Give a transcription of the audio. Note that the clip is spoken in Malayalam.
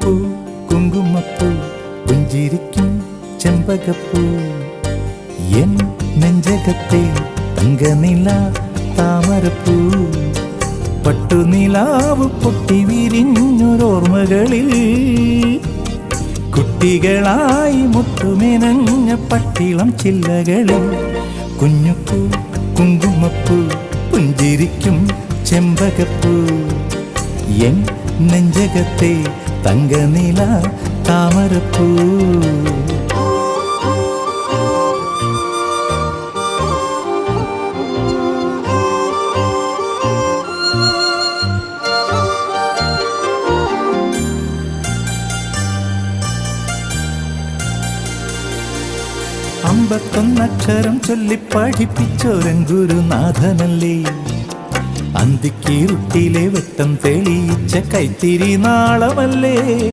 കുഞ്ഞുപ്പൂ കുങ്കുമപ്പൂ പുഞ്ചിരിക്കും ചെമ്പകപ്പൂ എൻ നെഞ്ചകത്തെ തങ്കനില താമരപ്പൂ പട്ടുനിലാവ് പൊട്ടി വിരിഞ്ഞൊരോർമ്മകളിൽ കുട്ടികളായി മുട്ടുമെനഞ്ഞ പട്ടിളം ചില്ലകളിൽ കുഞ്ഞുപ്പൂ കുങ്കുമപ്പൂ പുഞ്ചിരിക്കും ചെമ്പകപ്പൂ എൻ നെഞ്ചകത്തെ തങ്കനില താമരപ്പൂ. അമ്പത്തൊന്നക്ഷരം ചൊല്ലി പഠിപ്പിച്ചോരൻ ഗുരുനാഥനല്ലേ, അന്തിക്കീറുട്ടിലെ വെട്ടം തെളിയിച്ച കൈത്തിരി നാളമല്ലേ.